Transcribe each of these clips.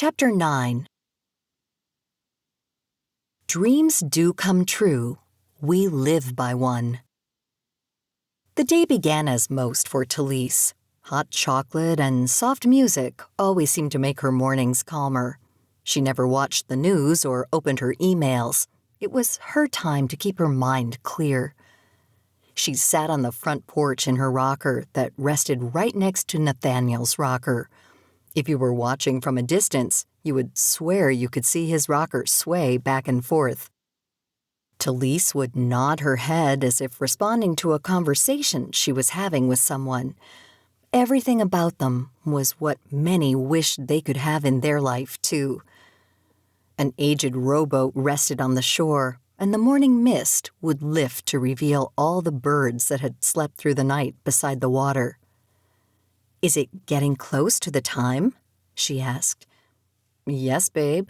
Chapter 9. Dreams do come true. We live by one. The day began as most for Talise. Hot chocolate and soft music always seemed to make her mornings calmer. She never watched the news or opened her emails. It was her time to keep her mind clear. She sat on the front porch in her rocker that rested right next to Nathaniel's rocker. If you were watching from a distance, you would swear you could see his rocker sway back and forth. Talise would nod her head as if responding to a conversation she was having with someone. Everything about them was what many wished they could have in their life, too. An aged rowboat rested on the shore, and the morning mist would lift to reveal all the birds that had slept through the night beside the water. "Is it getting close to the time?" she asked. "Yes, babe."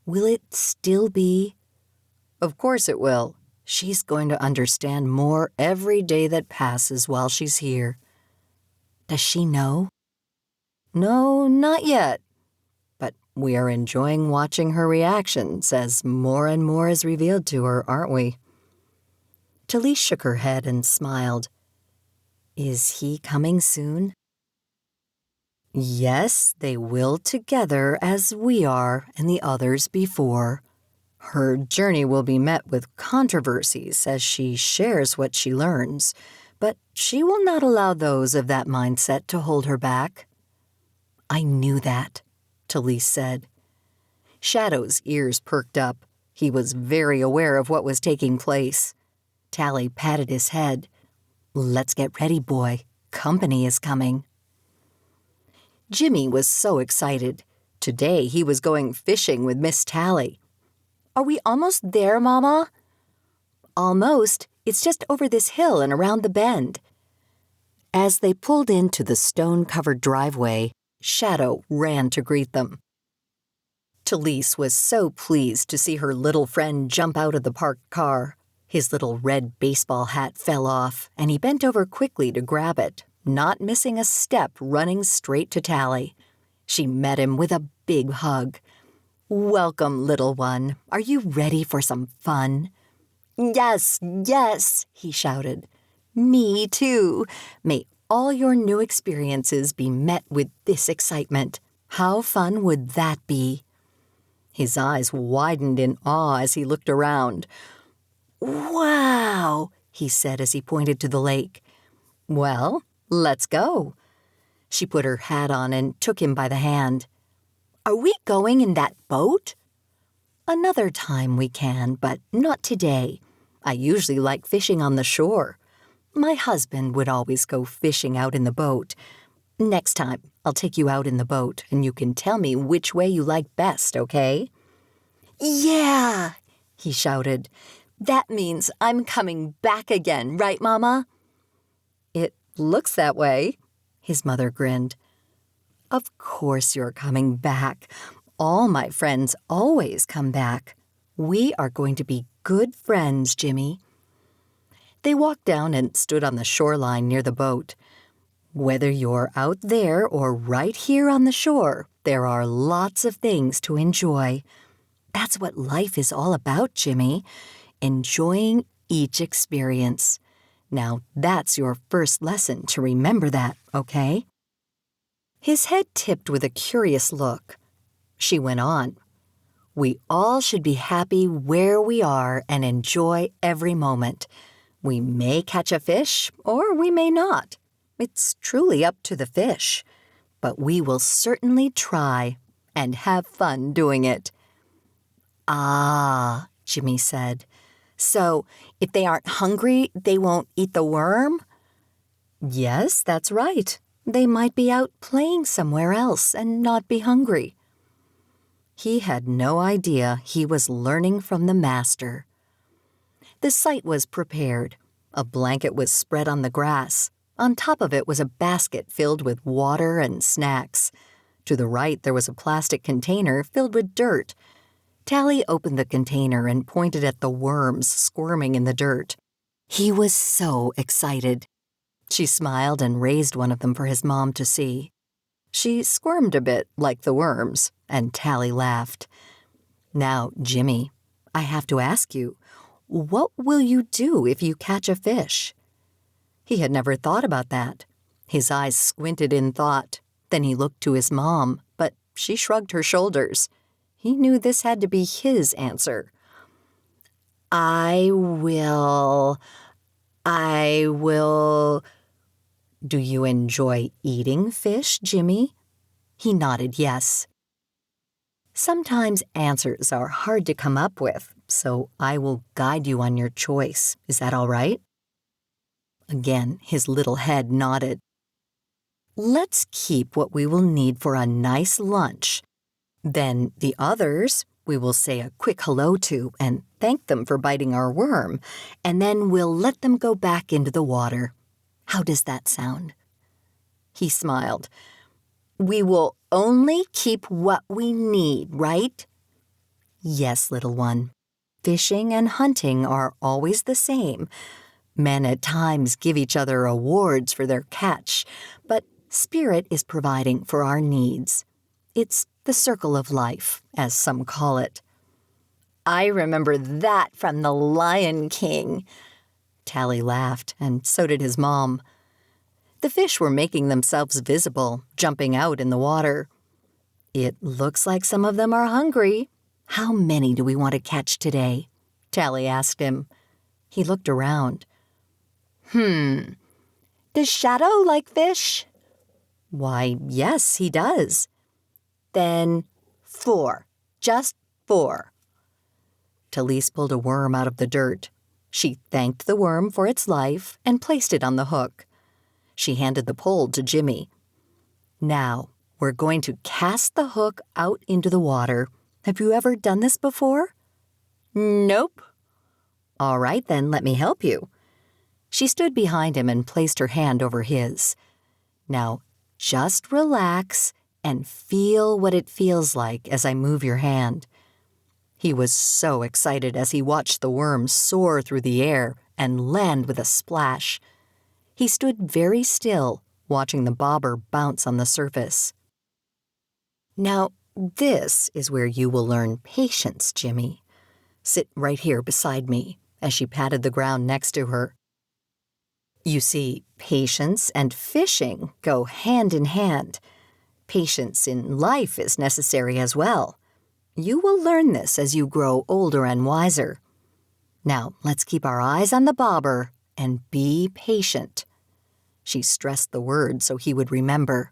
"Will it still be?" "Of course it will. She's going to understand more every day that passes while she's here." "Does she know?" "No, not yet. But we are enjoying watching her reactions as more and more is revealed to her, aren't we?" Talise shook her head and smiled. "Is he coming soon?" "Yes, they will together as we are and the others before. Her journey will be met with controversies as she shares what she learns, but she will not allow those of that mindset to hold her back." "I knew that," Talise said. Shadow's ears perked up. He was very aware of what was taking place. Tally patted his head. "Let's get ready, boy. Company is coming." Jimmy was so excited. Today he was going fishing with Miss Tally. "Are we almost there, Mama?" "Almost. It's just over this hill and around the bend." As they pulled into the stone-covered driveway, Shadow ran to greet them. Talise was so pleased to see her little friend jump out of the parked car. His little red baseball hat fell off, and he bent over quickly to grab it, not missing a step, running straight to Tally. She met him with a big hug. "Welcome, little one. Are you ready for some fun?" "Yes, yes," he shouted. "Me too. May all your new experiences be met with this excitement. How fun would that be?" His eyes widened in awe as he looked around. "Wow," he said as he pointed to the lake. "Well, let's go." She put her hat on and took him by the hand. "Are we going in that boat?" "Another time we can, but not today. I usually like fishing on the shore. My husband would always go fishing out in the boat. Next time, I'll take you out in the boat, and you can tell me which way you like best, okay?" "Yeah," he shouted. "That means I'm coming back again, right, Mama?" "It looks that way," his mother grinned. "Of course you're coming back. All my friends always come back. We are going to be good friends, Jimmy." They walked down and stood on the shoreline near the boat. Whether you're out there or right here on the shore, there are lots of things to enjoy. That's what life is all about, Jimmy. Enjoying each experience. Now, that's your first lesson to remember that, okay? His head tipped with a curious look. She went on. "We all should be happy where we are and enjoy every moment. We may catch a fish, or we may not. It's truly up to the fish. But we will certainly try and have fun doing it." "Ah," Jimmy said. "So, if they aren't hungry, they won't eat the worm?" "Yes, that's right. They might be out playing somewhere else and not be hungry." He had no idea he was learning from the master. The sight was prepared. A blanket was spread on the grass. On top of it was a basket filled with water and snacks. To the right there was a plastic container filled with dirt. Tally opened the container and pointed at the worms squirming in the dirt. He was so excited. She smiled and raised one of them for his mom to see. She squirmed a bit like the worms, and Tally laughed. Now, Jimmy, I have to ask you, what will you do if you catch a fish? He had never thought about that. His eyes squinted in thought. Then he looked to his mom, but she shrugged her shoulders. He knew this had to be his answer. I will. Do you enjoy eating fish, Jimmy? He nodded yes. Sometimes answers are hard to come up with, so I will guide you on your choice. Is that all right? Again, his little head nodded. Let's keep what we will need for a nice lunch. Then the others we will say a quick hello to and thank them for biting our worm, and then we'll let them go back into the water. How does that sound? He smiled. We will only keep what we need, right? Yes, little one. Fishing and hunting are always the same. Men at times give each other awards for their catch, but Spirit is providing for our needs. It's the circle of life, as some call it. I remember that from The Lion King. Tally laughed, and so did his mom. The fish were making themselves visible, jumping out in the water. It looks like some of them are hungry. How many do we want to catch today? Tally asked him. He looked around. Does Shadow like fish? Why, yes, he does. Then 4. Just 4. Talise pulled a worm out of the dirt. She thanked the worm for its life and placed it on the hook. She handed the pole to Jimmy. Now, we're going to cast the hook out into the water. Have you ever done this before? Nope. All right, then, let me help you. She stood behind him and placed her hand over his. Now, just relax and feel what it feels like as I move your hand. He was so excited as he watched the worm soar through the air and land with a splash. He stood very still, watching the bobber bounce on the surface. Now, this is where you will learn patience, Jimmy. Sit right here beside me, as she patted the ground next to her. You see, patience and fishing go hand in hand. Patience in life is necessary as well. You will learn this as you grow older and wiser. Now, let's keep our eyes on the bobber and be patient. She stressed the word so he would remember.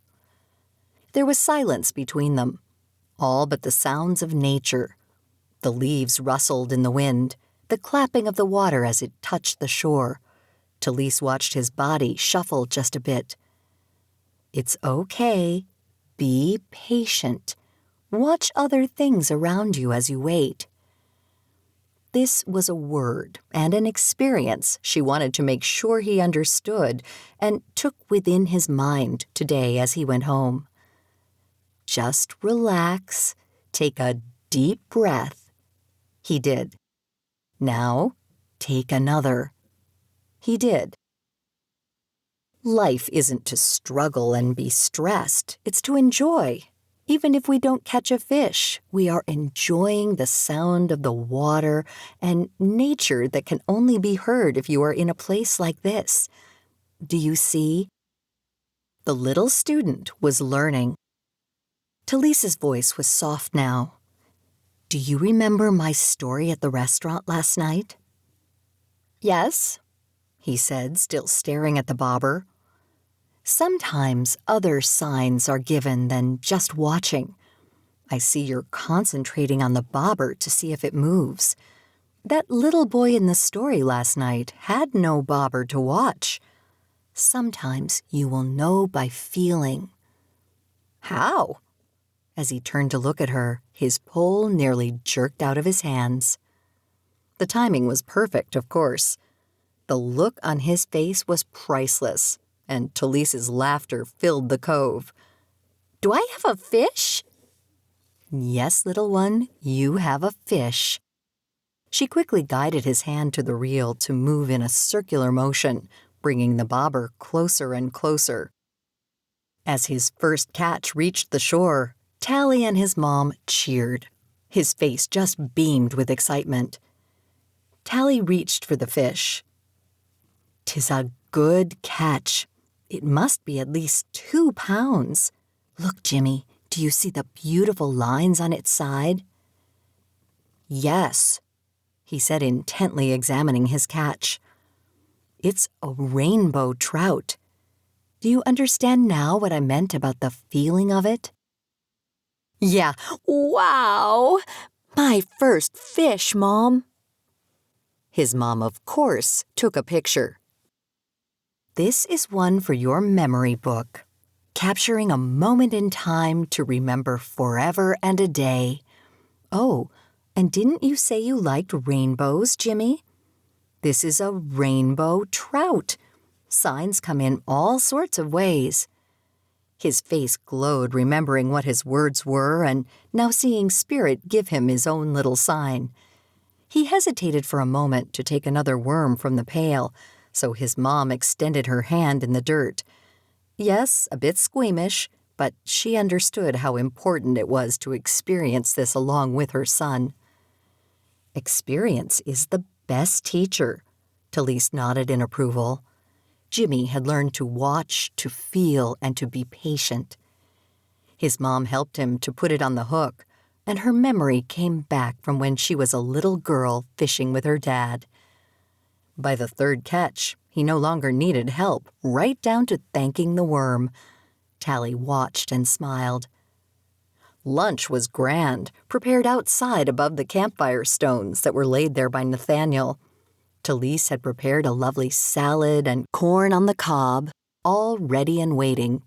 There was silence between them, all but the sounds of nature. The leaves rustled in the wind, the clapping of the water as it touched the shore. Talise watched his body shuffle just a bit. It's okay. Be patient. Watch other things around you as you wait. This was a word and an experience she wanted to make sure he understood and took within his mind today as he went home. Just relax, take a deep breath. He did. Now, take another. He did. Life isn't to struggle and be stressed, it's to enjoy. Even if we don't catch a fish, we are enjoying the sound of the water and nature that can only be heard if you are in a place like this. Do you see? The little student was learning. Talise's voice was soft now. Do you remember my story at the restaurant last night? Yes, he said, still staring at the bobber. Sometimes other signs are given than just watching. I see you're concentrating on the bobber to see if it moves. That little boy in the story last night had no bobber to watch. Sometimes you will know by feeling. How? As he turned to look at her, his pole nearly jerked out of his hands. The timing was perfect, of course. The look on his face was priceless, and Talise's laughter filled the cove. Do I have a fish? Yes, little one, you have a fish. She quickly guided his hand to the reel to move in a circular motion, bringing the bobber closer and closer. As his first catch reached the shore, Tally and his mom cheered. His face just beamed with excitement. Tally reached for the fish. "'Tis a good catch. It must be at least 2 pounds. Look, Jimmy, do you see the beautiful lines on its side?" "Yes," he said, intently examining his catch. "It's a rainbow trout. Do you understand now what I meant about the feeling of it?" "Yeah, wow! My first fish, Mom." His mom, of course, took a picture. "This is one for your memory book, capturing a moment in time to remember forever and a day. Oh, and didn't you say you liked rainbows, Jimmy? This is a rainbow trout. Signs come in all sorts of ways." His face glowed, remembering what his words were, and now seeing Spirit give him his own little sign. He hesitated for a moment to take another worm from the pail, so his mom extended her hand in the dirt. Yes, a bit squeamish, but she understood how important it was to experience this along with her son. "Experience is the best teacher," Talise nodded in approval. Jimmy had learned to watch, to feel, and to be patient. His mom helped him to put it on the hook, and her memory came back from when she was a little girl fishing with her dad. By the third catch, he no longer needed help, right down to thanking the worm. Tally watched and smiled. Lunch was grand, prepared outside above the campfire stones that were laid there by Nathaniel. Talise had prepared a lovely salad and corn on the cob, all ready and waiting.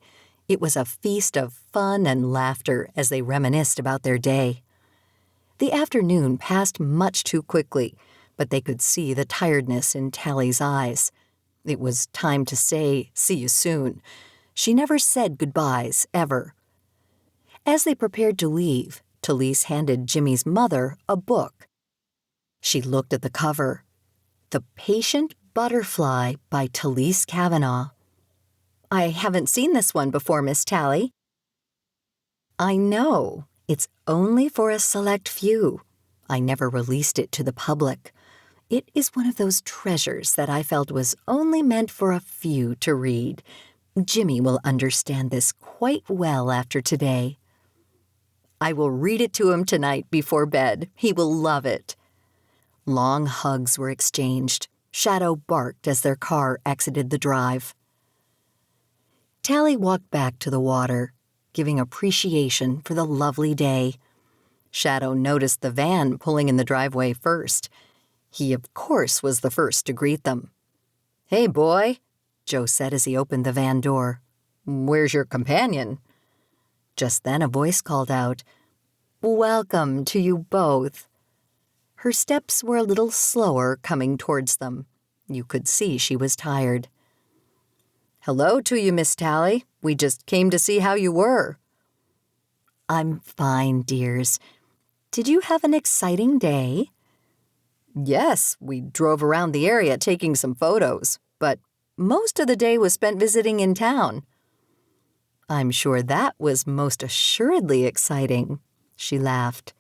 It was a feast of fun and laughter as they reminisced about their day. The afternoon passed much too quickly, but they could see the tiredness in Tally's eyes. It was time to say, "See you soon." She never said goodbyes, ever. As they prepared to leave, Talise handed Jimmy's mother a book. She looked at the cover. The Patient Butterfly by Talise Kavanaugh. "I haven't seen this one before, Miss Tally." "I know. It's only for a select few. I never released it to the public. It is one of those treasures that I felt was only meant for a few to read. Jimmy will understand this quite well after today." "I will read it to him tonight before bed. He will love it." Long hugs were exchanged. Shadow barked as their car exited the drive. Tally walked back to the water, giving appreciation for the lovely day. Shadow noticed the van pulling in the driveway first. He, of course, was the first to greet them. "Hey, boy," Joe said as he opened the van door. "Where's your companion?" Just then a voice called out, "Welcome to you both." Her steps were a little slower coming towards them. You could see she was tired. "Hello to you, Miss Tally. We just came to see how you were." "I'm fine, dears. Did you have an exciting day?" "Yes, we drove around the area taking some photos, but most of the day was spent visiting in town." "I'm sure that was most assuredly exciting," she laughed.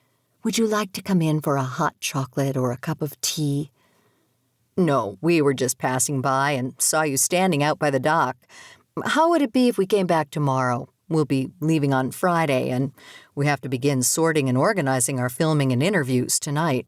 "Would you like to come in for a hot chocolate or a cup of tea?" "No, we were just passing by and saw you standing out by the dock. How would it be if we came back tomorrow? We'll be leaving on Friday, and we have to begin sorting and organizing our filming and interviews tonight."